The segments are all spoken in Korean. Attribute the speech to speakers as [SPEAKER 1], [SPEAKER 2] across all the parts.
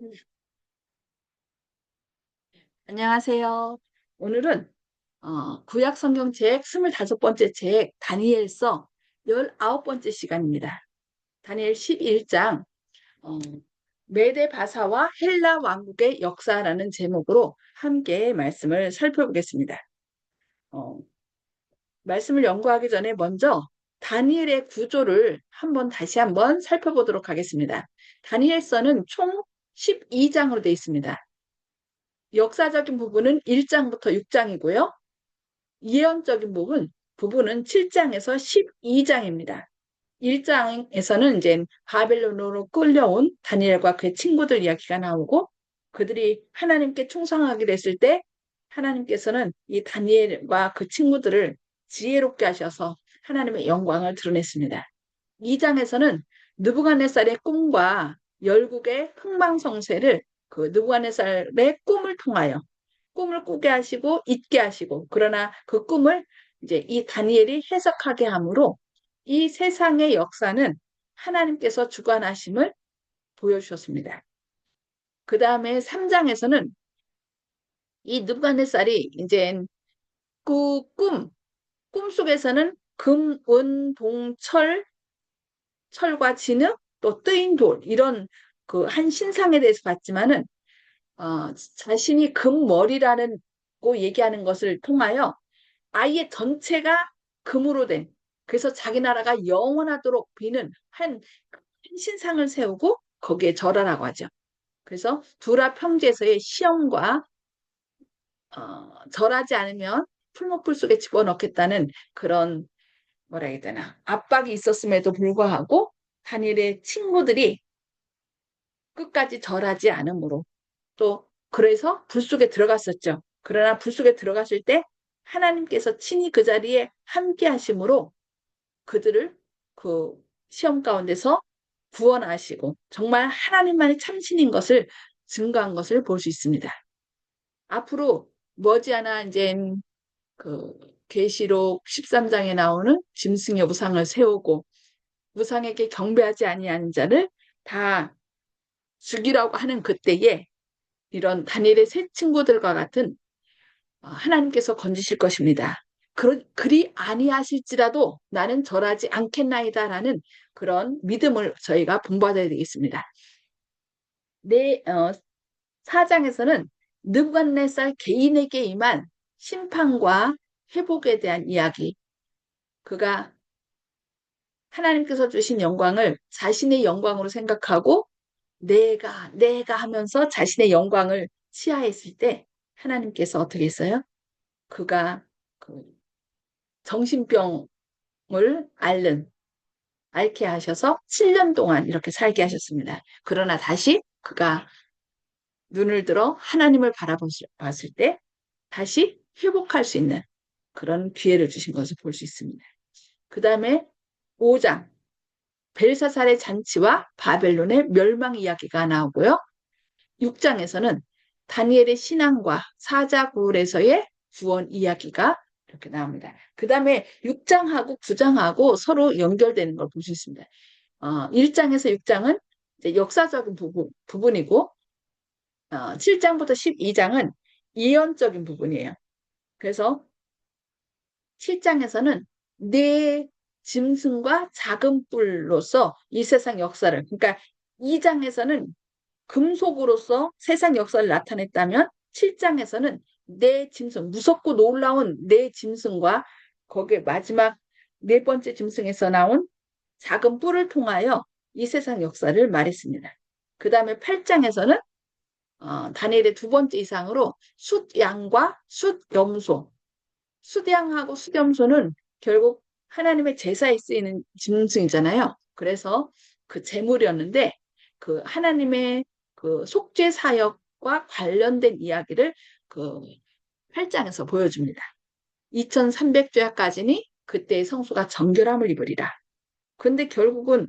[SPEAKER 1] 음. 안녕하세요. 오늘은 구약 성경 책 25번째 책 다니엘서 19번째 시간입니다. 다니엘 11장 메데 바사와 헬라 왕국의 역사라는 제목으로 함께 말씀을 살펴보겠습니다. 어, 말씀을 연구하기 전에 먼저 다니엘의 구조를 다시 한번 살펴보도록 하겠습니다. 다니엘서는 총 12장으로 되어 있습니다. 역사적인 부분은 1장부터 6장이고요. 예언적인 부분은 7장에서 12장입니다. 1장에서는 이제 바벨론으로 끌려온 다니엘과 그의 친구들 이야기가 나오고 그들이 하나님께 충성하게 됐을 때 하나님께서는 이 다니엘과 그 친구들을 지혜롭게 하셔서 하나님의 영광을 드러냈습니다. 2장에서는 느부갓네살의 꿈과 열국의 흥망성쇠를 그 느부갓네살의 꿈을 통하여 꿈을 꾸게 하시고 잊게 하시고 그러나 그 꿈을 이제 이 다니엘이 해석하게 함으로 이 세상의 역사는 하나님께서 주관하심을 보여주셨습니다. 그 다음에 3장에서는 이 느부갓네살이 이제 그 꿈속에서는 금, 은, 동, 철과 진흙, 또 뜨인 돌 이런 그 한 신상에 대해서 봤지만은 자신이 금머리라는 고 얘기하는 것을 통하여 아예 전체가 금으로 된 그래서 자기 나라가 영원하도록 비는 한 신상을 세우고 거기에 절하라고 하죠. 그래서 두라 평지에서의 시험과 절하지 않으면 풀목불 속에 집어넣겠다는 그런 뭐라 해야 되나 압박이 있었음에도 불구하고 다니엘의 친구들이 끝까지 절하지 않으므로 또 그래서 불 속에 들어갔었죠. 그러나 불 속에 들어갔을 때 하나님께서 친히 그 자리에 함께 하심으로 그들을 그 시험 가운데서 구원하시고 정말 하나님만이 참신인 것을 증거한 것을 볼 수 있습니다. 앞으로 머지않아 이제 그 계시록 13장에 나오는 짐승의 우상을 세우고 우상에게 경배하지 아니하는 자를 다 죽이라고 하는 그때에 이런 다니엘의 새 친구들과 같은 하나님께서 건지실 것입니다. 그리 아니하실지라도 나는 절하지 않겠나이다라는 그런 믿음을 저희가 본받아야 되겠습니다. 네, 4장에서는 느부갓네살 개인에게 임한 심판과 회복에 대한 이야기. 그가 하나님께서 주신 영광을 자신의 영광으로 생각하고 내가 하면서 자신의 영광을 치하했을 때 하나님께서 어떻게 했어요? 그가 그 정신병을 앓게 하셔서 7년 동안 이렇게 살게 하셨습니다. 그러나 다시 그가 눈을 들어 하나님을 바라봤을 때 다시 회복할 수 있는 그런 기회를 주신 것을 볼 수 있습니다. 그 다음에 5장 벨사살의 잔치와 바벨론의 멸망 이야기가 나오고요. 6장에서는 다니엘의 신앙과 사자굴에서의 구원 이야기가 이렇게 나옵니다. 그 다음에 6장하고 9장하고 서로 연결되는 걸 볼 수 있습니다. 1장에서 6장은 역사적인 부분이고 7장부터 12장은 예언적인 부분이에요. 그래서 7장에서는 내 짐승과 작은 뿔로서 이 세상 역사를 그러니까 2장에서는 금속으로서 세상 역사를 나타냈다면 7장에서는 내 짐승, 무섭고 놀라운 내 짐승과 거기에 마지막 네 번째 짐승에서 나온 작은 뿔을 통하여 이 세상 역사를 말했습니다. 그 다음에 8장에서는 다니엘의 두 번째 이상으로 숫양과 숫염소, 숫양하고 숫염소는 결국 하나님의 제사에 쓰이는 짐승이잖아요. 그래서 그 제물이었는데 그 하나님의 그 속죄 사역과 관련된 이야기를 그 8장에서 보여줍니다. 2300죄까지니 그때의 성수가 정결함을 입으리라. 근데 결국은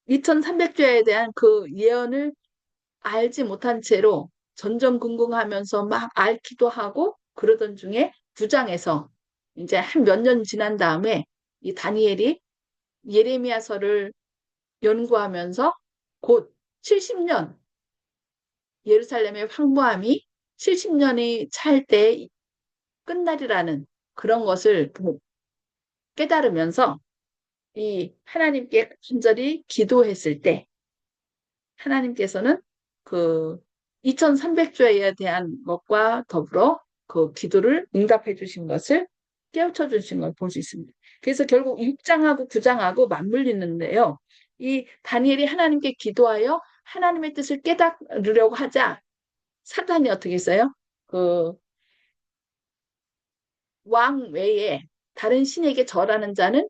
[SPEAKER 1] 2300죄에 대한 그 예언을 알지 못한 채로 전전긍긍하면서 막 앓기도 하고 그러던 중에 9장에서 이제 한 몇 년 지난 다음에 이 다니엘이 예레미야서를 연구하면서 곧 70년 예루살렘의 황무함이 70년이 찰 때 끝날이라는 그런 것을 깨달으면서 이 하나님께 간절히 기도했을 때 하나님께서는 그 2300조에 대한 것과 더불어 그 기도를 응답해 주신 것을 깨우쳐 주신 걸 볼 수 있습니다. 그래서 결국 6장하고 9장하고 맞물리는데요. 이 다니엘이 하나님께 기도하여 하나님의 뜻을 깨달으려고 하자 사단이 어떻게 했어요? 그 왕 외에 다른 신에게 절하는 자는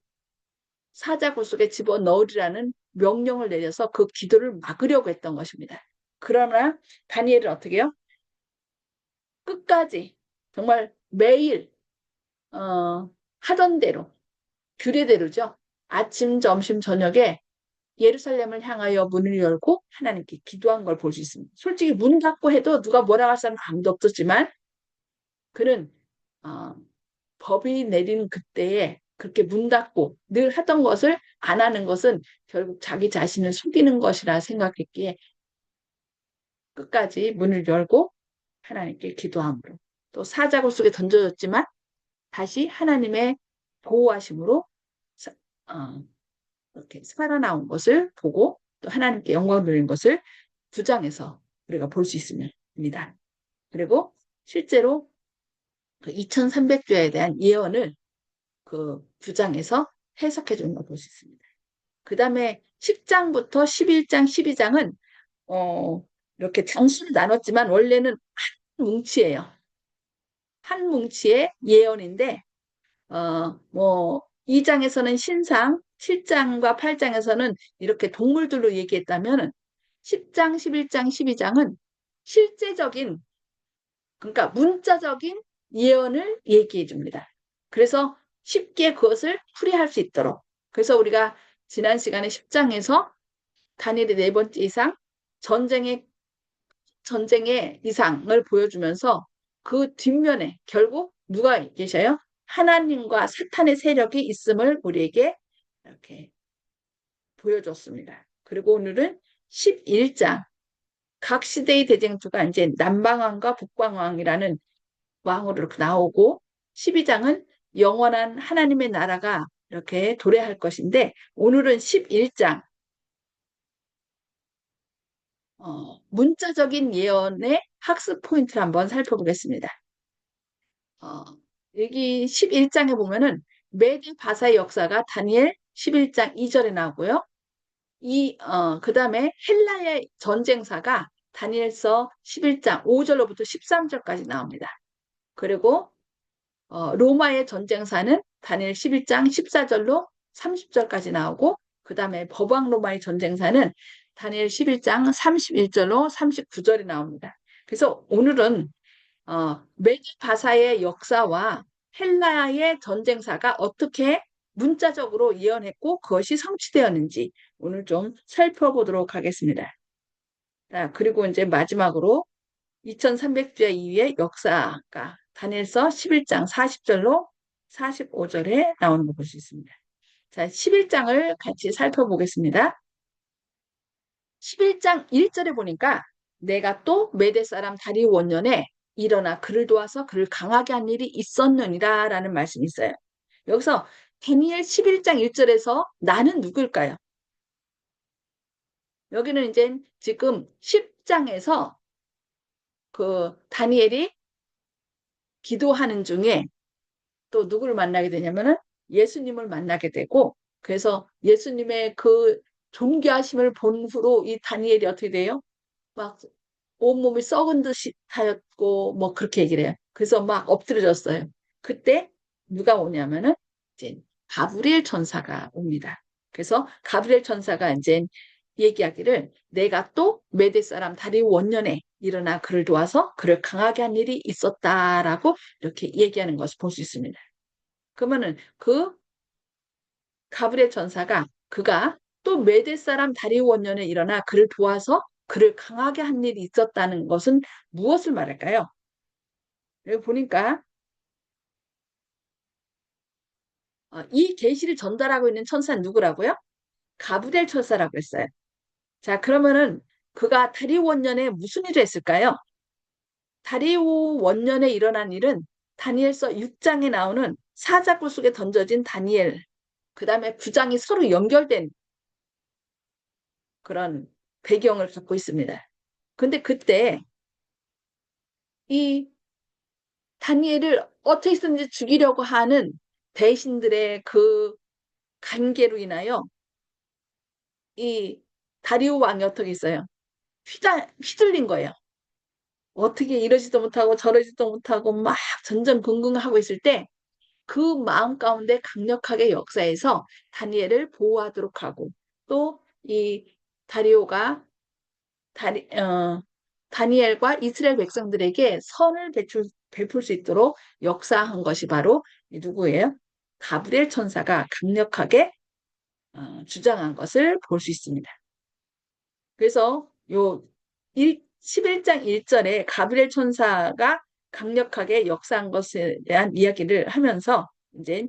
[SPEAKER 1] 사자굴 속에 집어넣으리라는 명령을 내려서 그 기도를 막으려고 했던 것입니다. 그러나 다니엘은 어떻게 해요? 끝까지 정말 매일 하던 대로 규례대로죠. 아침, 점심, 저녁에 예루살렘을 향하여 문을 열고 하나님께 기도한 걸 볼 수 있습니다. 솔직히 문 닫고 해도 누가 뭐라 할 사람 아무도 없었지만 그는 어, 법이 내린 그때에 그렇게 문 닫고 늘 하던 것을 안 하는 것은 결국 자기 자신을 속이는 것이라 생각했기에 끝까지 문을 열고 하나님께 기도함으로 또 사자굴 속에 던져졌지만 다시 하나님의 보호하심으로 어, 이렇게 살아나온 것을 보고 또 하나님께 영광 돌린 것을 9장에서 우리가 볼 수 있습니다. 그리고 실제로 그 2300조에 대한 예언을 그 9장에서 해석해 주는 걸 볼 수 있습니다. 그 다음에 10장부터 11장, 12장은 이렇게 장수를 나눴지만 원래는 한 뭉치예요. 한 뭉치의 예언인데 뭐 2장에서는 신상, 7장과 8장에서는 이렇게 동물들로 얘기했다면 10장, 11장, 12장은 실제적인 그러니까 문자적인 예언을 얘기해 줍니다. 그래서 쉽게 그것을 풀이할 수 있도록. 그래서 우리가 지난 시간에 10장에서 다니엘의 네 번째 이상, 전쟁의 이상을 보여주면서 그 뒷면에 결국 누가 계셔요? 하나님과 사탄의 세력이 있음을 우리에게 이렇게 보여줬습니다. 그리고 오늘은 11장 각 시대의 대쟁투가 이제 남방왕과 북방왕이라는 왕으로 이렇게 나오고 12장은 영원한 하나님의 나라가 이렇게 도래할 것인데 오늘은 11장 문자적인 예언의 학습 포인트를 한번 살펴보겠습니다. 여기 11장에 보면은 메디 바사의 역사가 다니엘 11장 2절에 나오고요. 그 다음에 헬라의 전쟁사가 다니엘서 11장 5절로부터 13절까지 나옵니다. 그리고 로마의 전쟁사는 다니엘 11장 14절로 30절까지 나오고 그 다음에 법왕 로마의 전쟁사는 다니엘 11장 31절로 39절이 나옵니다. 그래서 오늘은 메디 바사의 역사와 헬라의 전쟁사가 어떻게 문자적으로 예언했고 그것이 성취되었는지 오늘 좀 살펴보도록 하겠습니다. 그리고 이제 마지막으로 2300주의 이후의 역사가 다니엘서 11장 40절로 45절에 나오는 거 볼 수 있습니다. 자, 11장을 같이 살펴보겠습니다. 11장 1절에 보니까 내가 또 메대 사람 다리오 원년에 일어나 그를 도와서 그를 강하게 한 일이 있었느니라 라는 말씀이 있어요. 여기서 다니엘 11장 1절에서 나는 누굴까요? 여기는 이제 지금 10장에서 그 다니엘이 기도하는 중에 또 누구를 만나게 되냐면은 예수님을 만나게 되고 그래서 예수님의 그 존귀하심을 본 후로 이 다니엘이 어떻게 돼요? 막 온몸이 썩은 듯이 하였고 뭐 그렇게 얘기를 해요. 그래서 막 엎드려졌어요. 그때 누가 오냐면은 이제 가브리엘 천사가 옵니다. 그래서 가브리엘 천사가 이제 얘기하기를 내가 또 메대 사람 다리 원년에 일어나 그를 도와서 그를 강하게 한 일이 있었다라고 이렇게 얘기하는 것을 볼 수 있습니다. 그러면은 그 가브리엘 천사가 그가 또 메대 사람 다리 원년에 일어나 그를 도와서 그를 강하게 한 일이 있었다는 것은 무엇을 말할까요? 여기 보니까 이 계시를 전달하고 있는 천사는 누구라고요? 가브리엘 천사라고 했어요. 자, 그러면은 그가 다리오 원년에 무슨 일을 했을까요? 다리오 원년에 일어난 일은 다니엘서 6장에 나오는 사자굴 속에 던져진 다니엘, 그 다음에 9장이 서로 연결된 그런 배경을 갖고 있습니다. 근데 그때 이 다니엘을 어떻게든지 죽이려고 하는 대신들의 그 관계로 인하여 이 다리오 왕이 어떻게 있어요? 휘둘린 거예요. 어떻게 이러지도 못하고 저러지도 못하고 막 전전긍긍하고 있을 때 그 마음 가운데 강력하게 역사에서 다니엘을 보호하도록 하고 또 이 다리오가 다니엘과 이스라엘 백성들에게 선을 베풀 수 있도록 역사한 것이 바로 누구예요? 가브리엘 천사가 강력하게 주장한 것을 볼 수 있습니다. 그래서 요 11장 1절에 가브리엘 천사가 강력하게 역사한 것에 대한 이야기를 하면서 이제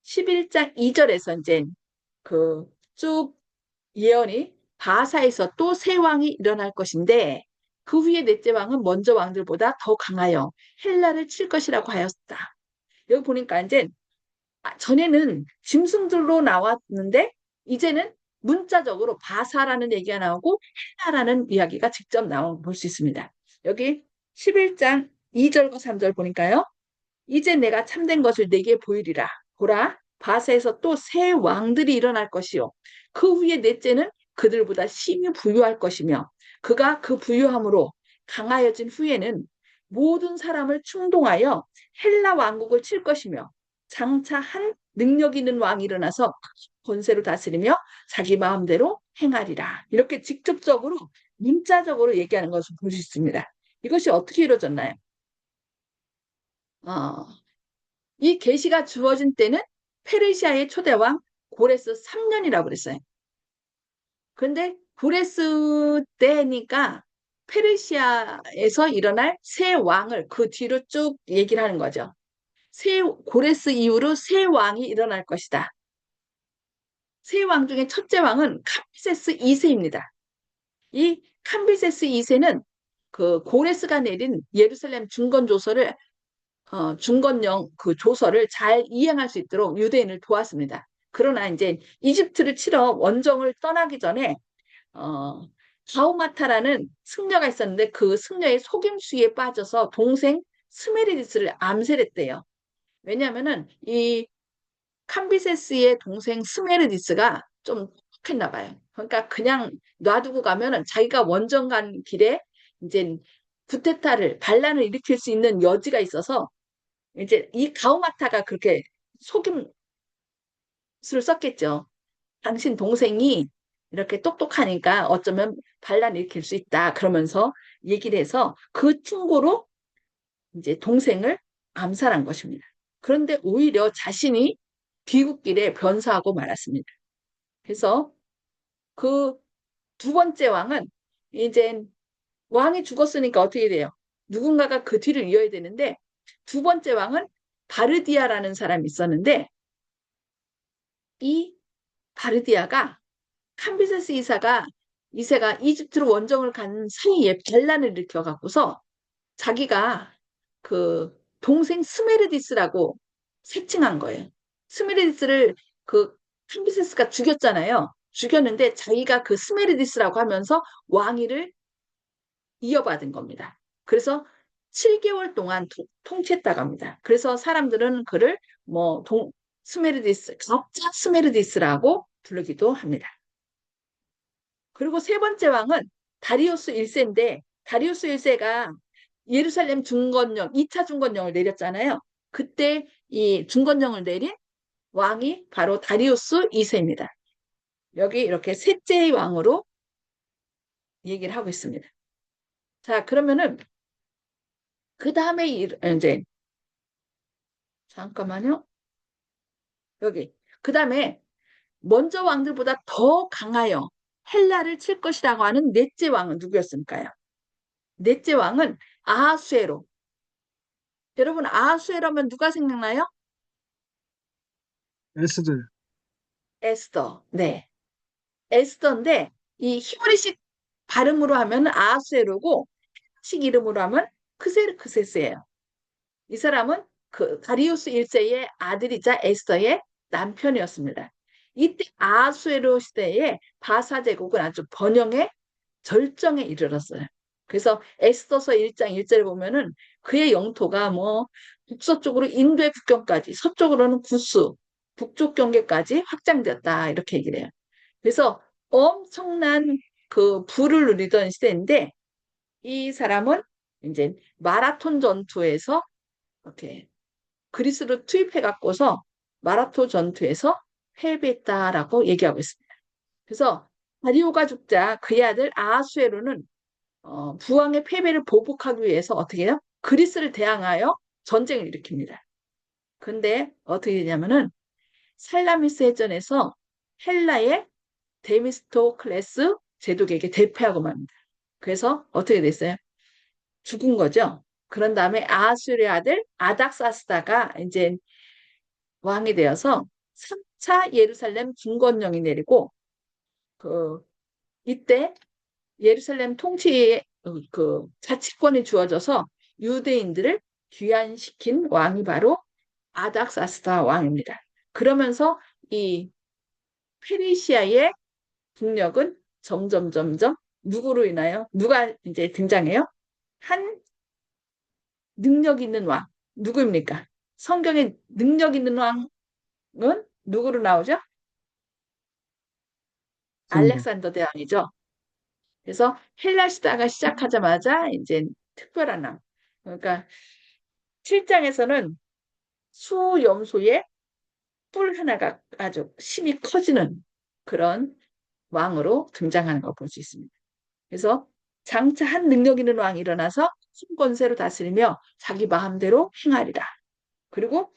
[SPEAKER 1] 11장 2절에서 이제 그 쭉 예언이 바사에서 또 새 왕이 일어날 것인데 그 후에 넷째 왕은 먼저 왕들보다 더 강하여 헬라를 칠 것이라고 하였다. 여기 보니까 이제 전에는 짐승들로 나왔는데 이제는 문자적으로 바사라는 얘기가 나오고 헬라라는 이야기가 직접 나온 볼 수 있습니다. 여기 11장 2절과 3절 보니까요. 이제 내가 참된 것을 내게 보이리라. 보라, 바사에서 또 새 왕들이 일어날 것이요. 그 후에 넷째는 그들보다 심히 부유할 것이며 그가 그 부유함으로 강하여진 후에는 모든 사람을 충동하여 헬라 왕국을 칠 것이며 장차 한 능력 있는 왕이 일어나서 권세로 다스리며 자기 마음대로 행하리라. 이렇게 직접적으로 문자적으로 얘기하는 것을 볼 수 있습니다. 이것이 어떻게 이루어졌나요? 어, 이 계시가 주어진 때는 페르시아의 초대왕 고레스 3년이라고 그랬어요. 그런데 고레스 때니까 페르시아에서 일어날 새 왕을 그 뒤로 쭉 얘기를 하는 거죠. 고레스 이후로 새 왕이 일어날 것이다. 새 왕 중에 첫째 왕은 캄비세스 2세입니다. 이 캄비세스 2세는 그 고레스가 내린 예루살렘 중건조서를 중건령 그 조서를 잘 이행할 수 있도록 유대인을 도왔습니다. 그러나 이제 이집트를 치러 원정을 떠나기 전에 어, 가우마타라는 승려가 있었는데 그 승려의 속임수에 빠져서 동생 스메리디스를 암살했대요. 왜냐하면은 이 캄비세스의 동생 스메르디스가 좀 혹했나 봐요. 그러니까 그냥 놔두고 가면은 자기가 원정 간 길에 이제 쿠데타를 반란을 일으킬 수 있는 여지가 있어서 이제 이 가오마타가 그렇게 속임수를 썼겠죠. 당신 동생이 이렇게 똑똑하니까 어쩌면 반란 일으킬 수 있다. 그러면서 얘기를 해서 그 충고로 이제 동생을 암살한 것입니다. 그런데 오히려 자신이 귀국길에 변사하고 말았습니다. 그래서 그 두 번째 왕은 이제 왕이 죽었으니까 어떻게 돼요? 누군가가 그 뒤를 이어야 되는데 두 번째 왕은 바르디아라는 사람이 있었는데 이 바르디아가 캄비세스 이세가 이집트로 원정을 간 사이에 반란을 일으켜 갖고서 자기가 그 동생 스메르디스라고 세칭한 거예요. 스메르디스를 그 캄비세스가 죽였잖아요. 죽였는데 자기가 그 스메르디스라고 하면서 왕위를 이어받은 겁니다. 그래서 7개월 동안 통치했다고 합니다. 그래서 사람들은 그를 뭐 가짜 스메르디스라고 부르기도 합니다. 그리고 세 번째 왕은 다리우스 1세인데 다리우스 1세가 예루살렘 중건령, 2차 중건령을 내렸잖아요. 그때 이 중건령을 내린 왕이 바로 다리우스 2세입니다. 여기 이렇게 셋째 왕으로 얘기를 하고 있습니다. 자, 그러면은 그 다음에 이제 잠깐만요. 여기 그 다음에 먼저 왕들보다 더 강하여 헬라를 칠 것이라고 하는 넷째 왕은 누구였을까요? 넷째 왕은 아하수에로. 여러분 아하수에로면 누가 생각나요?
[SPEAKER 2] 에스들.
[SPEAKER 1] 에스더. 네. 에스더인데 이 히브리식 발음으로 하면 아하수에로고 식 이름으로 하면 크세르크세스예요. 이 사람은 그 다리우스 1세의 아들이자 에스더의 남편이었습니다. 이때 아하수에로 시대에 바사 제국은 아주 번영의 절정에 이르렀어요. 그래서 에스더서 1장 1절에 보면은 그의 영토가 뭐 북서쪽으로 인도의 국경까지, 서쪽으로는 구스, 북쪽 경계까지 확장되었다 이렇게 얘기를 해요. 그래서 엄청난 그 부를 누리던 시대인데 이 사람은 이제 마라톤 전투에서 이렇게 그리스로 투입해 갖고서 마라톤 전투에서 패배했다라고 얘기하고 있습니다. 그래서 다리오가 죽자 그의 아들 아하수에로는 부왕의 패배를 보복하기 위해서 어떻게 해요? 그리스를 대항하여 전쟁을 일으킵니다. 근데 어떻게 되냐면은 살라미스 해전에서 헬라의 데미스토클레스 제독에게 대패하고 맙니다. 그래서 어떻게 됐어요? 죽은 거죠. 그런 다음에 아하수르의 아들 아닥사스다가 이제 왕이 되어서 3차 예루살렘 중건령이 내리고 그 이때 예루살렘 통치의 그 자치권이 주어져서 유대인들을 귀환시킨 왕이 바로 아닥사스다 왕입니다. 그러면서 이 페르시아의 국력은 점점 누구로 인하여 누가 이제 등장해요? 한 능력 있는 왕 누구입니까? 성경에 능력 있는 왕은 누구로 나오죠? 알렉산더 대왕이죠. 그래서 헬라 시대가 시작하자마자 이제 특별한 왕. 그러니까 7장에서는 수염소의 뿔 하나가 아주 힘이 커지는 그런 왕으로 등장하는 걸 볼 수 있습니다. 그래서 장차 한 능력 있는 왕이 일어나서 신권세로 다스리며 자기 마음대로 행하리라. 그리고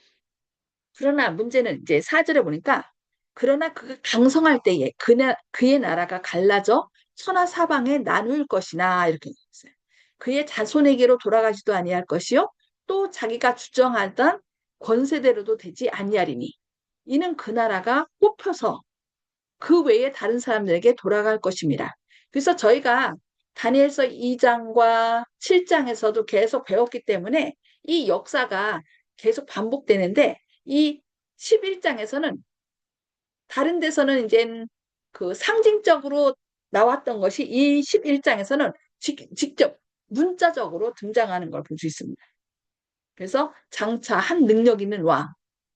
[SPEAKER 1] 그러나 문제는 이제 4절에 보니까 그러나 그가 강성할 때에 그의 나라가 갈라져 천하 사방에 나눌 것이나 이렇게 있어요. 그의 자손에게로 돌아가지도 아니할 것이요 또 자기가 주정하던 권세대로도 되지 아니하리니 이는 그 나라가 뽑혀서 그 외에 다른 사람들에게 돌아갈 것입니다. 그래서 저희가 다니엘서 2장과 7장에서도 계속 배웠기 때문에 이 역사가 계속 반복되는데 이 11장에서는 다른 데서는 이제 그 상징적으로 나왔던 것이 이 11장에서는 직접 문자적으로 등장하는 걸 볼 수 있습니다. 그래서 장차 한 능력 있는 왕,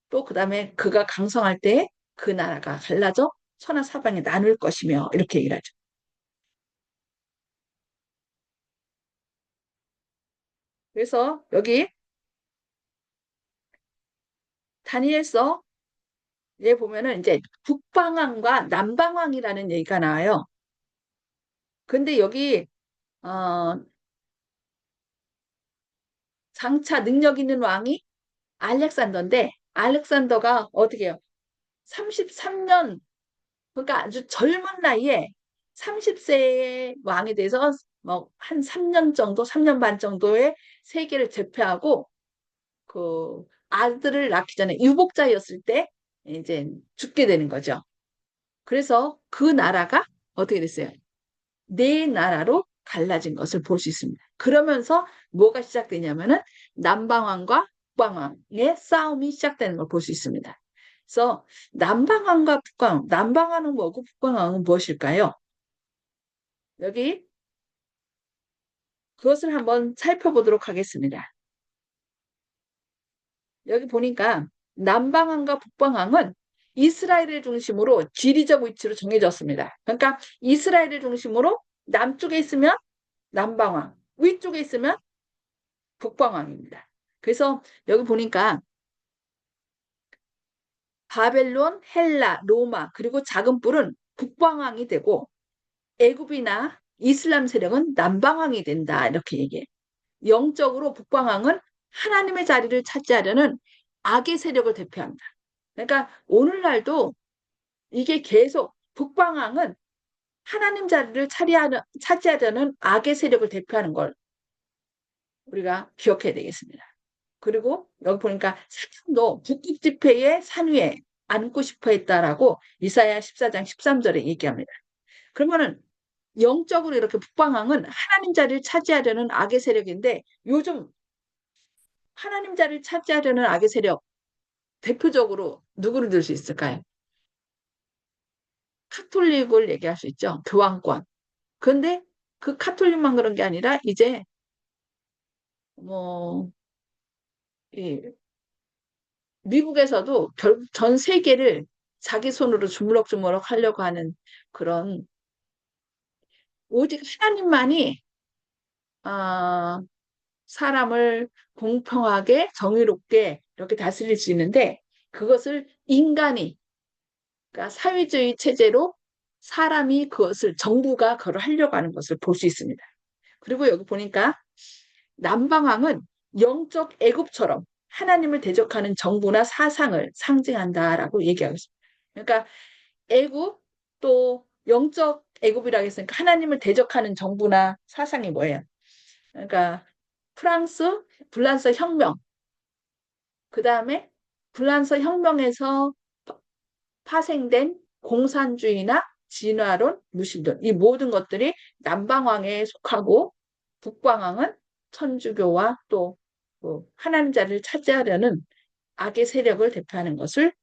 [SPEAKER 1] 또 그 다음에 그가 강성할 때 그 나라가 갈라져 천하 사방에 나눌 것이며 이렇게 얘기를 하죠. 그래서 여기 다니엘서에 보면은 이제 북방왕과 남방왕이라는 얘기가 나와요. 근데 여기 어, 장차 능력 있는 왕이 알렉산더인데 알렉산더가 어떻게 해요? 33년 그러니까 아주 젊은 나이에 30세의 왕이 돼서 뭐 한 3년 정도, 3년 반 정도의 세계를 제패하고 그 아들을 낳기 전에 유복자였을 때 이제 죽게 되는 거죠. 그래서 그 나라가 어떻게 됐어요? 네 나라로 갈라진 것을 볼 수 있습니다. 그러면서 뭐가 시작되냐면은 남방왕과 북방왕의 싸움이 시작되는 걸 볼 수 있습니다. 그래서 남방왕과 북방왕, 남방왕은 뭐고 북방왕은 무엇일까요? 여기 그것을 한번 살펴보도록 하겠습니다. 여기 보니까 남방왕과 북방왕은 이스라엘을 중심으로 지리적 위치로 정해졌습니다. 그러니까 이스라엘을 중심으로 남쪽에 있으면 남방왕, 위쪽에 있으면 북방왕입니다. 그래서 여기 보니까 바벨론, 헬라, 로마 그리고 작은 뿔은 북방왕이 되고 애굽이나 이슬람 세력은 남방왕이 된다 이렇게 얘기해요. 영적으로 북방왕은 하나님의 자리를 차지하려는 악의 세력을 대표합니다. 그러니까 오늘날도 이게 계속 북방왕은 하나님 자리를 차지하려는 악의 세력을 대표하는 걸 우리가 기억해야 되겠습니다. 그리고 여기 보니까 사탄도 북극 지폐의 산 위에 앉고 싶어 했다라고 이사야 14장 13절에 얘기합니다. 그러면은 영적으로 이렇게 북방왕은 하나님 자리를 차지하려는 악의 세력인데 요즘 하나님 자리를 차지하려는 악의 세력 대표적으로 누구를 들 수 있을까요? 카톨릭을 얘기할 수 있죠. 교황권. 근데 그 카톨릭만 그런 게 아니라 이제 뭐 이 미국에서도 결국 전 세계를 자기 손으로 주물럭주물럭 하려고 하는 그런 오직 하나님만이 아, 사람을 공평하게 정의롭게 이렇게 다스릴 수 있는데 그것을 인간이 그러니까 사회주의 체제로 사람이 그것을 정부가 그걸 하려고 하는 것을 볼 수 있습니다. 그리고 여기 보니까 남방왕은 영적 애굽처럼 하나님을 대적하는 정부나 사상을 상징한다라고 얘기하고 있습니다. 그러니까 애굽 또 영적 애굽이라고 했으니까 하나님을 대적하는 정부나 사상이 뭐예요? 그러니까 프랑스 불란서 혁명 그 다음에 불란서 혁명에서 파생된 공산주의나 진화론, 무신론 이 모든 것들이 남방왕에 속하고 북방왕은 천주교와 또 하나님 자리를 차지하려는 악의 세력을 대표하는 것을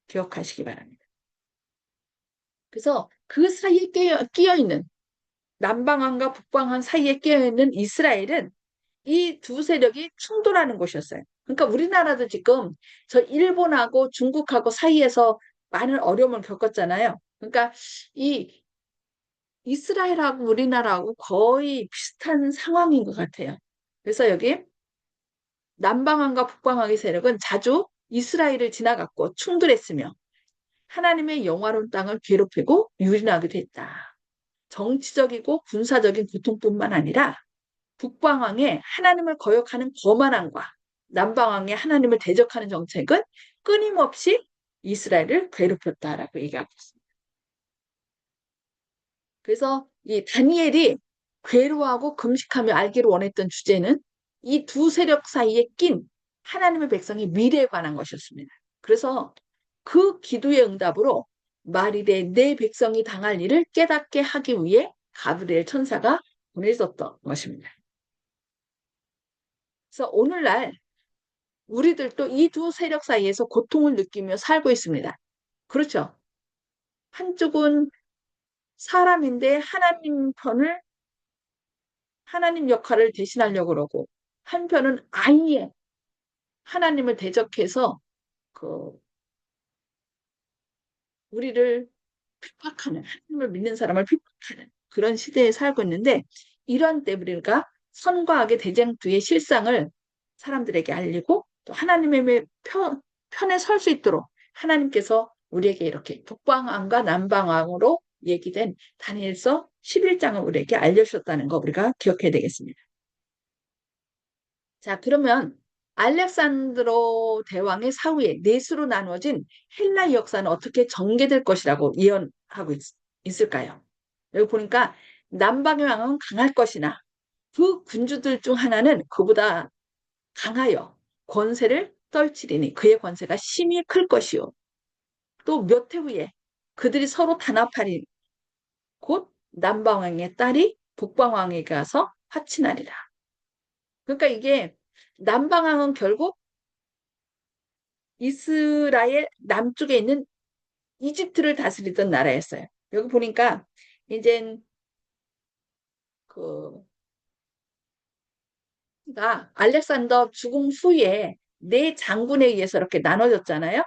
[SPEAKER 1] 기억하시기 바랍니다. 그래서 그 사이에 끼어 있는 남방왕과 북방왕 사이에 끼어 있는 이스라엘은 이 두 세력이 충돌하는 곳이었어요. 그러니까 우리나라도 지금 저 일본하고 중국하고 사이에서 많은 어려움을 겪었잖아요. 그러니까 이 이스라엘하고 우리나라하고 거의 비슷한 상황인 것 같아요. 그래서 여기 남방왕과 북방왕의 세력은 자주 이스라엘을 지나갔고 충돌했으며 하나님의 영화로운 땅을 괴롭히고 유린하기도 했다. 정치적이고 군사적인 고통뿐만 아니라 북방왕의 하나님을 거역하는 거만함과 남방왕의 하나님을 대적하는 정책은 끊임없이 이스라엘을 괴롭혔다라고 얘기하고 있습니다. 그래서 이 다니엘이 괴로워하고 금식하며 알기를 원했던 주제는 이 두 세력 사이에 낀 하나님의 백성의 미래에 관한 것이었습니다. 그래서 그 기도의 응답으로 말일에 내 백성이 당할 일을 깨닫게 하기 위해 가브리엘 천사가 보내졌던 것입니다. 그래서 오늘날 우리들도 이 두 세력 사이에서 고통을 느끼며 살고 있습니다. 그렇죠? 한쪽은 사람인데 하나님 역할을 대신하려고 그러고, 한편은 아예 하나님을 대적해서 그 우리를 핍박하는, 하나님을 믿는 사람을 핍박하는 그런 시대에 살고 있는데, 이런 때 우리가 선과 악의 대쟁투의 실상을 사람들에게 알리고 또 하나님의 편에 설 수 있도록 하나님께서 우리에게 이렇게 북방왕과 남방왕으로 얘기된 다니엘서 11장을 우리에게 알려주셨다는 거 우리가 기억해야 되겠습니다. 자, 그러면 알렉산드로 대왕의 사후에 넷으로 나누어진 헬라 역사는 어떻게 전개될 것이라고 예언하고 있을까요? 여기 보니까 남방의 왕은 강할 것이나 그 군주들 중 하나는 그보다 강하여 권세를 떨치리니 그의 권세가 심히 클 것이요. 또 몇 해 후에 그들이 서로 단합하리 곧 남방왕의 딸이 북방왕에게 가서 화친하리라. 그러니까 이게 남방왕은 결국 이스라엘 남쪽에 있는 이집트를 다스리던 나라였어요. 여기 보니까 이제 그 알렉산더 죽음 후에 네 장군에 의해서 이렇게 나눠졌잖아요.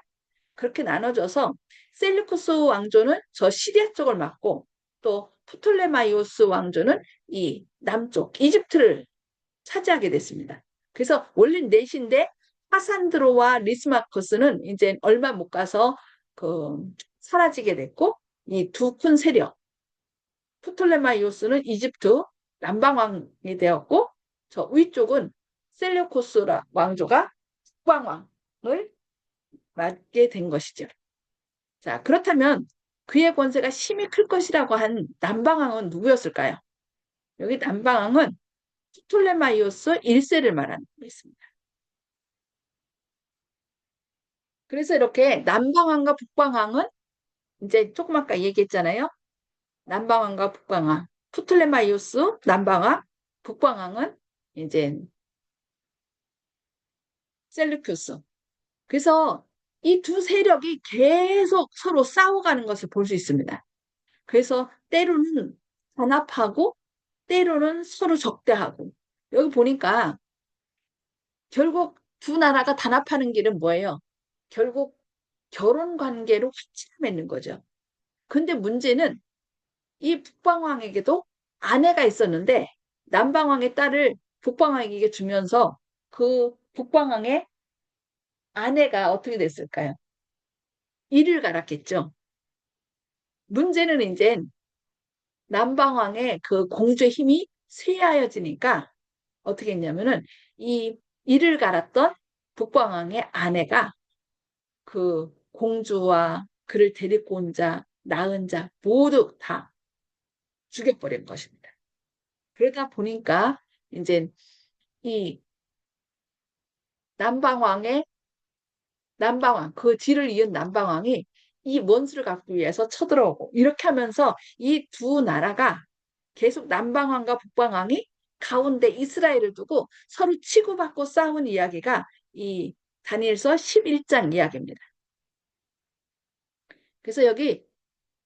[SPEAKER 1] 그렇게 나눠져서 셀루쿠스 왕조는 저 시리아 쪽을 맡고 또 프톨레마이오스 왕조는 이 남쪽 이집트를 차지하게 됐습니다. 그래서 원래 넷인데 하산드로와 리스마커스는 이제 얼마 못 가서 사라지게 됐고 이 두 큰 세력 프톨레마이오스는 이집트 남방왕이 되었고 저 위쪽은 셀레코스 왕조가 북방왕을 맡게 된 것이죠. 자, 그렇다면 그의 권세가 심히 클 것이라고 한 남방왕은 누구였을까요? 여기 남방왕은 프톨레마이오스 1세를 말하는 거있습니다. 그래서 이렇게 남방왕과 북방왕은 이제 조금 아까 얘기했잖아요. 남방왕과 북방왕. 프톨레마이오스 남방왕, 북방왕은 이제 셀루큐스. 그래서 이 두 세력이 계속 서로 싸워가는 것을 볼 수 있습니다. 그래서 때로는 단합하고 때로는 서로 적대하고 여기 보니까 결국 두 나라가 단합하는 길은 뭐예요? 결국 결혼 관계로 같이 맺는 거죠. 근데 문제는 이 북방왕에게도 아내가 있었는데 남방왕의 딸을 북방왕에게 주면서 그 북방왕의 아내가 어떻게 됐을까요? 이를 갈았겠죠. 문제는 이제 남방왕의 그 공주의 힘이 쇠하여지니까 어떻게 했냐면은 이 이를 갈았던 북방왕의 아내가 그 공주와 그를 데리고 온 자, 낳은 자 모두 다 죽여버린 것입니다. 그러다 보니까 이제 이 남방왕의 남방왕, 그 뒤를 이은 남방왕이 이 원수를 갚기 위해서 쳐들어오고 이렇게 하면서 이 두 나라가 계속 남방왕과 북방왕이 가운데 이스라엘을 두고 서로 치고받고 싸운 이야기가 이 다니엘서 11장 이야기입니다. 그래서 여기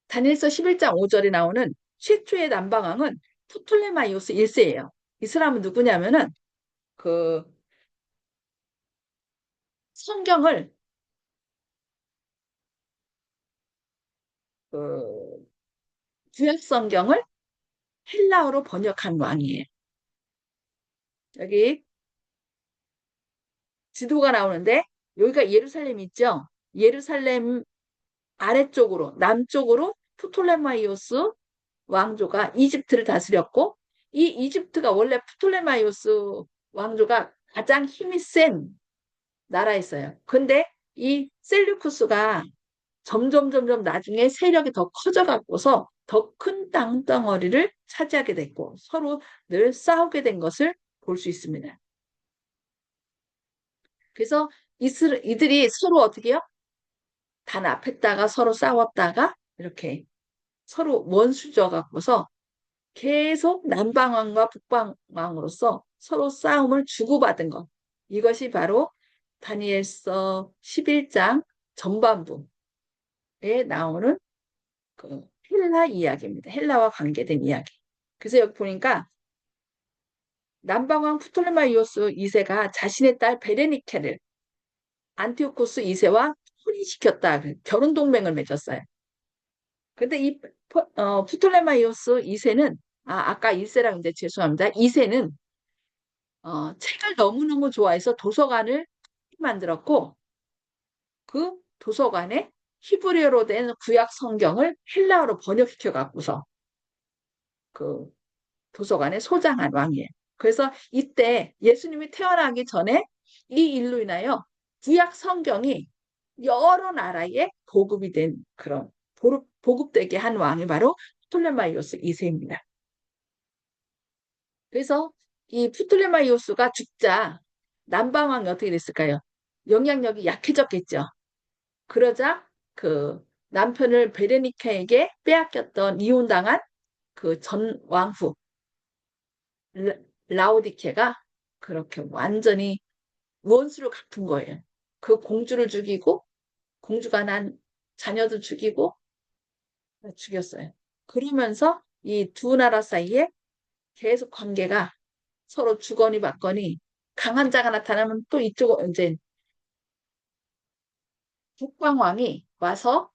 [SPEAKER 1] 다니엘서 11장 5절에 나오는 최초의 남방왕은 프톨레마이오스 1세예요. 이 사람은 누구냐면은 그 성경을 그 구약 성경을 헬라어로 번역한 왕이에요. 여기 지도가 나오는데 여기가 예루살렘 있죠? 예루살렘 아래쪽으로 남쪽으로 프톨레마이오스 왕조가 이집트를 다스렸고 이 이집트가 원래 프톨레마이오스 왕조가 가장 힘이 센 나라였어요. 근데 이 셀류쿠스가 점점 나중에 세력이 더 커져갖고서 더 큰 땅덩어리를 차지하게 됐고 서로 늘 싸우게 된 것을 볼 수 있습니다. 그래서 이들이 서로 어떻게 해요? 단합했다가 서로 싸웠다가 이렇게 서로 원수져 갖고서 계속 남방왕과 북방왕으로서 서로 싸움을 주고받은 것. 이것이 바로 다니엘서 11장 전반부에 나오는 그 헬라 이야기입니다. 헬라와 관계된 이야기. 그래서 여기 보니까 남방왕 프톨레마이오스 2세가 자신의 딸 베레니케를 안티오코스 2세와 혼인시켰다. 결혼 동맹을 맺었어요. 근데 이 프톨레마이오스 2세는 아까 1세랑 이제 죄송합니다. 2세는 책을 너무너무 좋아해서 도서관을 만들었고 그 도서관에 히브리어로 된 구약 성경을 헬라어로 번역시켜 갖고서 그 도서관에 소장한 왕이에요. 그래서 이때 예수님이 태어나기 전에 이 일로 인하여 구약 성경이 여러 나라에 보급이 된 그런 보급되게 한 왕이 바로 프톨레마이오스 2세입니다. 그래서 이 프톨레마이오스가 죽자 남방왕이 어떻게 됐을까요? 영향력이 약해졌겠죠. 그러자 그 남편을 베레니카에게 빼앗겼던 이혼당한 그 전 왕후 라오디케가 그렇게 완전히 원수를 갚은 거예요. 그 공주를 죽이고 공주가 난 자녀도 죽이고 죽였어요. 그러면서 이 두 나라 사이에 계속 관계가 서로 주거니 받거니 강한 자가 나타나면 또 이쪽 이제 북방왕이 와서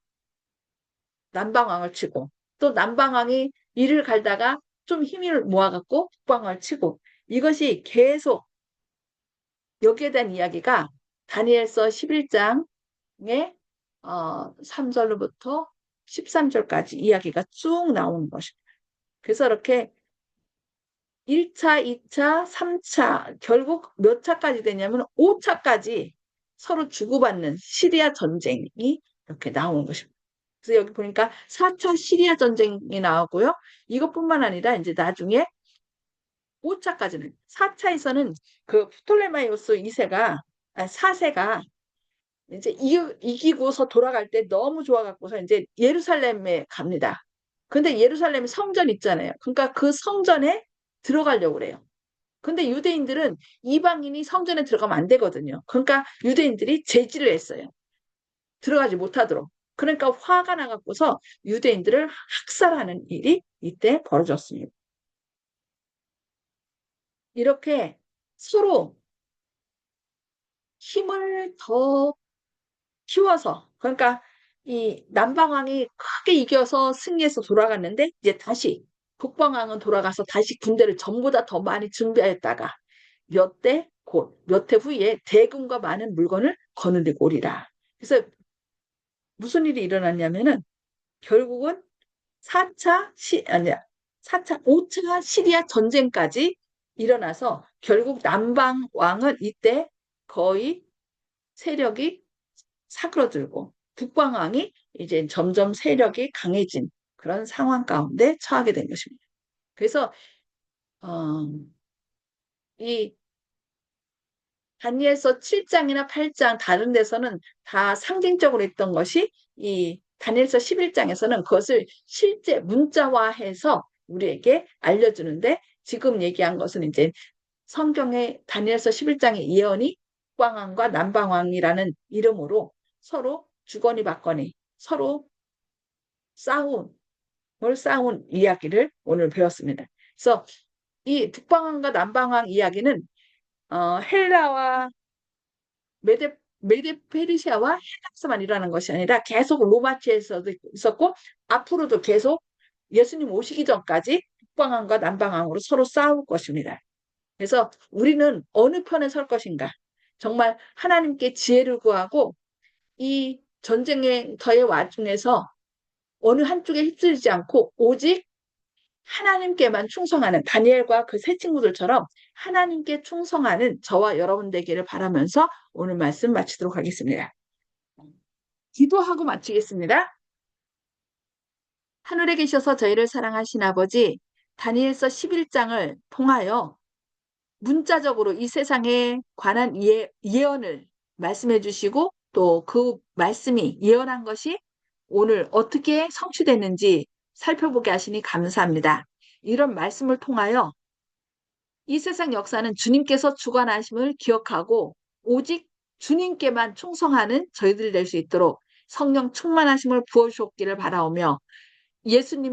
[SPEAKER 1] 남방왕을 치고 또 남방왕이 이를 갈다가 좀 힘을 모아갖고 북방왕을 치고 이것이 계속 여기에 대한 이야기가 다니엘서 11장의 3절로부터 13절까지 이야기가 쭉 나오는 것입니다. 그래서 이렇게 1차, 2차, 3차 결국 몇 차까지 되냐면 5차까지 서로 주고받는 시리아 전쟁이 이렇게 나오는 것입니다. 그래서 여기 보니까 4차 시리아 전쟁이 나오고요. 이것뿐만 아니라 이제 나중에 5차까지는 4차에서는 그 프톨레마이오스 2세가 4세가 이제 이기고서 돌아갈 때 너무 좋아갖고서 이제 예루살렘에 갑니다. 근데 예루살렘에 성전 있잖아요. 그러니까 그 성전에 들어가려고 그래요. 근데 유대인들은 이방인이 성전에 들어가면 안 되거든요. 그러니까 유대인들이 제지를 했어요. 들어가지 못하도록. 그러니까 화가 나갖고서 유대인들을 학살하는 일이 이때 벌어졌습니다. 이렇게 서로 힘을 더 키워서, 그러니까 이 남방왕이 크게 이겨서 승리해서 돌아갔는데 이제 다시 북방왕은 돌아가서 다시 군대를 전보다 더 많이 준비했다가 몇 해 후에 대군과 많은 물건을 거느리고 오리라. 그래서 무슨 일이 일어났냐면은 결국은 4차 아니야. 4차 5차 시리아 전쟁까지 일어나서 결국 남방 왕은 이때 거의 세력이 사그러들고 북방 왕이 이제 점점 세력이 강해진 그런 상황 가운데 처하게 된 것입니다. 그래서 어, 이 다니엘서 7장이나 8장 다른 데서는 다 상징적으로 했던 것이 이 다니엘서 11장에서는 그것을 실제 문자화해서 우리에게 알려주는데 지금 얘기한 것은 이제 성경의 다니엘서 11장의 예언이 북방왕과 남방왕이라는 이름으로 서로 주거니 받거니 서로 싸운 싸운 이야기를 오늘 배웠습니다. 그래서 이 북방왕과 남방왕 이야기는 헬라와 메데 페르시아와 헬라스만 일어나는 것이 아니라 계속 로마치에서도 있었고 앞으로도 계속 예수님 오시기 전까지 북방왕과 남방왕으로 서로 싸울 것입니다. 그래서 우리는 어느 편에 설 것인가? 정말 하나님께 지혜를 구하고 이 전쟁의 더의 와중에서 어느 한쪽에 휩쓸리지 않고 오직 하나님께만 충성하는 다니엘과 그 세 친구들처럼 하나님께 충성하는 저와 여러분 되기를 바라면서 오늘 말씀 마치도록 하겠습니다. 기도하고 마치겠습니다. 하늘에 계셔서 저희를 사랑하신 아버지, 다니엘서 11장을 통하여 문자적으로 이 세상에 관한 예언을 말씀해 주시고 또 그 말씀이 예언한 것이 오늘 어떻게 성취됐는지 살펴보게 하시니 감사합니다. 이런 말씀을 통하여 이 세상 역사는 주님께서 주관하심을 기억하고 오직 주님께만 충성하는 저희들이 될 수 있도록 성령 충만하심을 부어주셨기를 바라오며 예수님